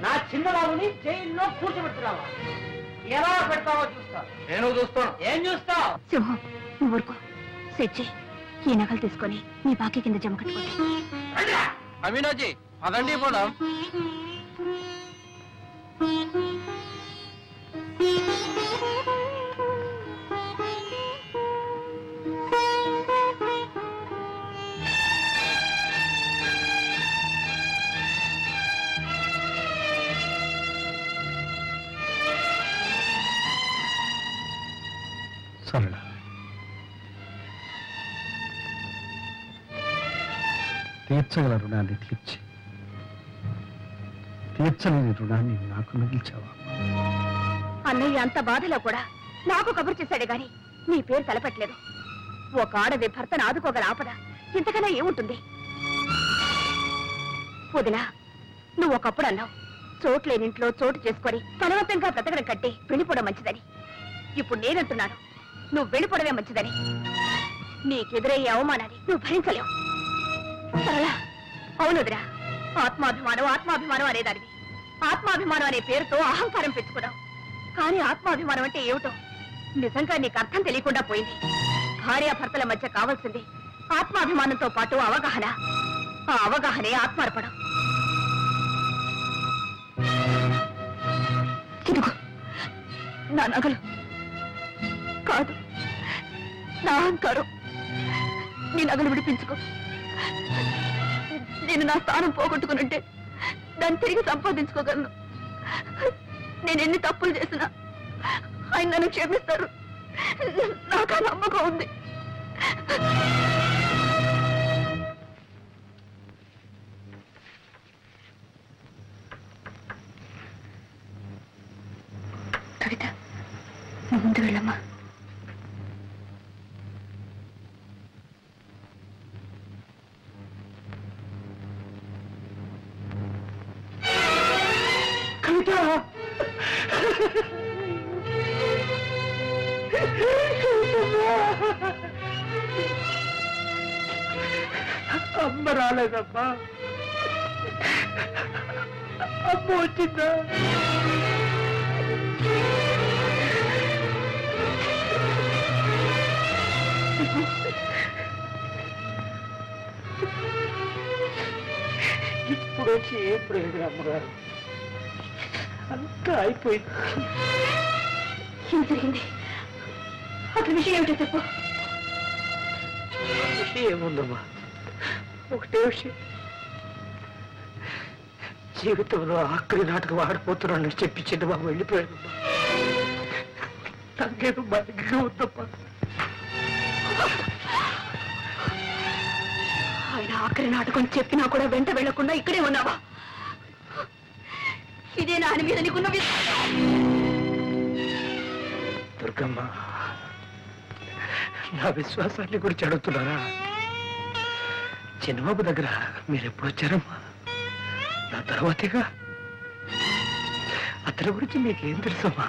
నా చిన్నబాబుని జైల్లో కూర్చోబెడుతున్నావా? ఎలా పెడతావో చూస్తా. నేను చూస్తాను. ఏం చూస్తావు? సింహం, నువ్వు ఊరుకో. సెచ్చి ఈ నగలు తీసుకొని నీ బాకీ కింద జమ కట్టుకోండి. అవినాజీ, అదండి పోదాం. సరళ, తీర్చగల రుణాన్ని తీర్చలేని రుణాన్ని నాకు మిగిల్చావా? అన్నయ్య అంత బాధలో కూడా నాకు కబురు చేశాడే గాని నీ పేరు తలపెట్టలేదు. ఒక ఆడది భర్తను ఆదుకోగల ఆపద ఇంతకన్నా ఏముంటుంది? వదినా, నువ్వు ఒకప్పుడు అన్నావు చోట్లేనింట్లో చోటు చేసుకొని బలవంతంగా బ్రతకడం కంటే వెళ్ళిపోవడం మంచిదని. ఇప్పుడు నేనంటున్నాను నువ్వు వెళ్ళిపోవడమే మంచిదని. నీకెదురయ్యే అవమానాన్ని నువ్వు భరించలేవు. సరళ, అవునుదిరా, ఆత్మాభిమానం అనేదానివి. ఆత్మాభిమానం అనే పేరుతో అహంకారం పెంచుకున్నావు. కానీ ఆత్మాభిమానం అంటే ఏమిటో నిజంగా నీకు అర్థం తెలియకుండా పోయింది. భార్యాభర్తల మధ్య కావాల్సింది ఆత్మాభిమానంతో పాటు అవగాహన. ఆ అవగాహనే ఆత్మార్పణం. ఇదిగో నా నగలు. కాదు, నా అహంకారం. నీ నగలు విడిపించుకో. నేను నా స్థానం పోగొట్టుకునుంటే దాన్ని తిరిగి సంపాదించుకోగలను. నేను ఎన్ని తప్పులు చేసినా ఆయన నన్ను క్షమిస్తారు. నాకు ఆ నమ్మకం ఉంది. కవిత, నువ్వు ముందు వెళ్ళమ్మా. అమ్మ రాలేదమ్మా. అమ్మ వచ్చిందా? ఇప్పుడు వచ్చి ఏం ప్రయోజనం అమ్మగారు? అంతా అయిపోయింది. ఏం జరిగింది? అసలు విషయం ఏమిటో చెప్పు. విషయం ఏముందమ్మా, ఒకటే విషయం. జీవితంలో ఆఖరి నాటకం ఆడిపోతున్నానని చెప్పి చిన్నబాబు వెళ్ళిపోయాడమ్మా. నాకేదో బాగా ఉందమ్మా. ఆయన ఆఖరి నాటకం చెప్పినా కూడా వెంట వెళ్లకుండా ఇక్కడే ఉన్నావా? ఇదే నా ఆయన మీద నీకున్న దుర్గమ్మ, నా విశ్వాసాన్ని గురించి అడుగుతున్నారా? చిన్నబాబు దగ్గర మీరెప్పుడు వచ్చారమ్మా? నా తర్వాతేగా. అతని గురించి మీకేం తెలుసమ్మా?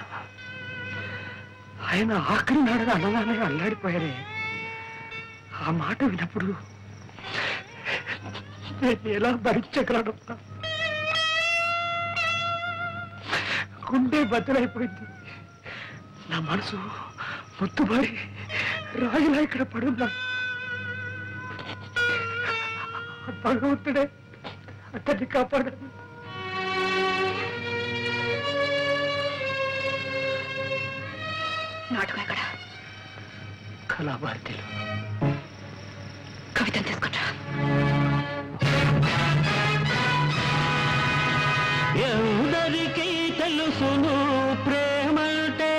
ఆయన ఆఖరి నాడని అన్నదానని అల్లాడిపోయారే. ఆ మాట విన్నప్పుడు నేను ఎలా భరించగలనమ్మా? గుండె బద్దలైపోయింది. నా మనసు ముత్తుబారి రాయిలా ఇక్కడ పడున్నా. భగవంతుడే అతన్ని కాపాడాను. నాటకం ఎక్కడ? కళాభారతిలో. కవితను తీసుకుంటా. ఎందరికీ తెలుసును ప్రేమంటే,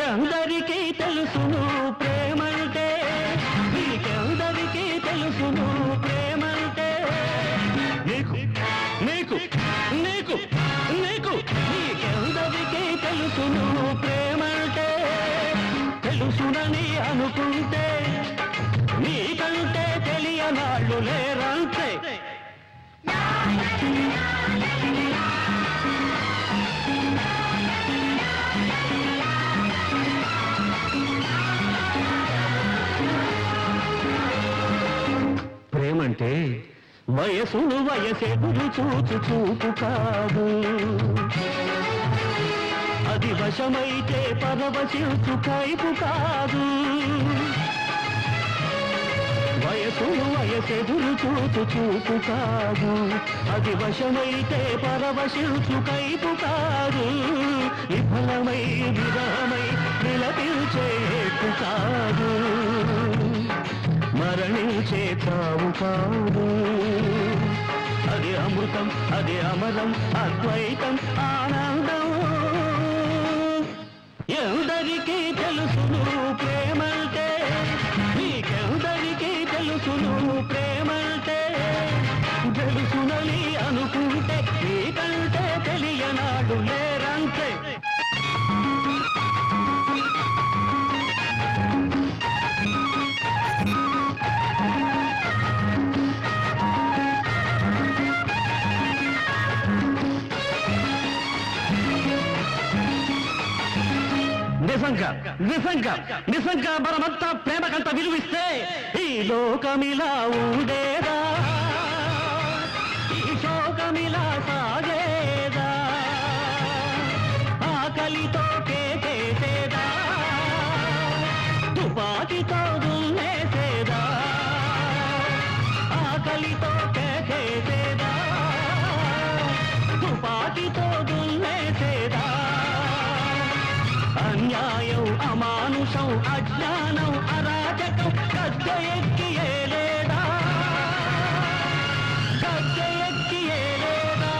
ఎందరికీ తెలుసును ప్రేమంటే, నీకెందరికీ తెలుసును ప్రేమంటే, నీకు నీకు నీకు నీకు నీకెందరికీ తెలుసును ప్రేమంటే, తెలుసునని అనుకుంటే నీకంటే తెలియనాళ్ళు లేరంతే. వయసును వయసెదురు చూచు చూపు కాదు, అది వశమైతే పరవశించు కైపు కాదు. వయసును వయసెదురు చూచు చూపు కాదు, అది వశమైతే పరవశించు కైపు కాదు. విఫలమై విరహమై నిలపిల్చేపు కాదు, మరణించే చావు కాదు. అది అమృతం, అది అమరం, అద్వైతం, ఆనందం. ఎందరికీ తెలుసును ప్రేమంటే, మీకెందరికీ తెలుసును ప్రేమంటే. తెలుసునని అనుకుంటే మీకంటే తెలియనాడు లేరంతే. నిజంగా నిజంగా నిజంగా మనమంతా ప్రేమకంత విలువిస్తే ఈ లోకమిలా ఉండేదా, ఈ శోకమిలా సాగేదా. ఆకలితో కేసేదా, తుపాకితో దున్నేసేదా. ఆకలితో కేసేదా, తుపాకితో దున్నేసేదా. అన్యాయం అమానుషం అజ్ఞానం అరాజకం గద్దె ఎక్కి ఏలేదా, గద్దె ఎక్కి ఏలేదా.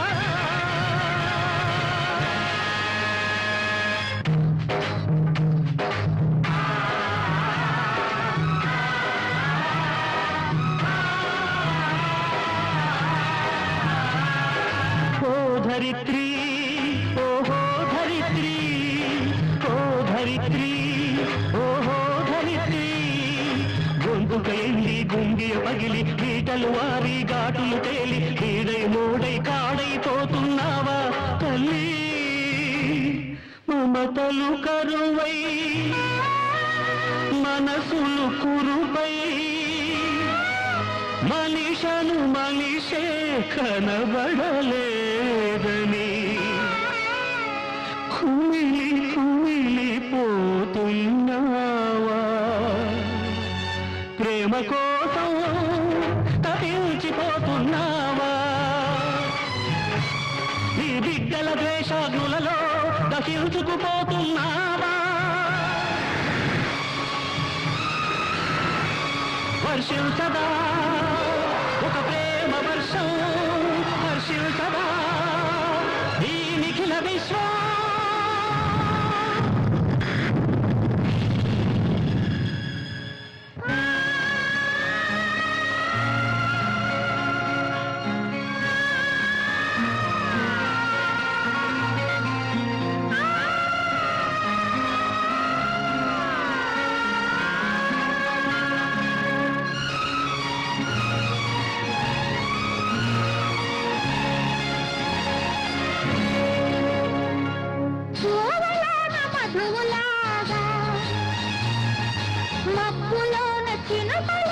ఓ ధరిత్రి, ఓహో ధరిత్రి, ధరిత్రి, ఓహో ధరిత్రి. గొంతుక ఎండి గుంగియ పగిలి పీటలు వారి ఘాటులు తేలి ఈడై మూడై కాడైపోతున్నావా తల్లి. మమతలు కరువై మనసులు కురుపై మనిషను మనిషే కనబడలేదని కుమిలి కుమిలి పోతున్నావా. ప్రేమ కోసం తపించిపోతున్నావా. నీ బిడ్డల ద్వేషాగ్నులలో దహించుకుపోతున్నావా. వర్షించదా ఒక ప్రేమ వర్షం, వర్షించదా ఈ నిఖిల విశ్వం. మబ్బులోన చినుకుల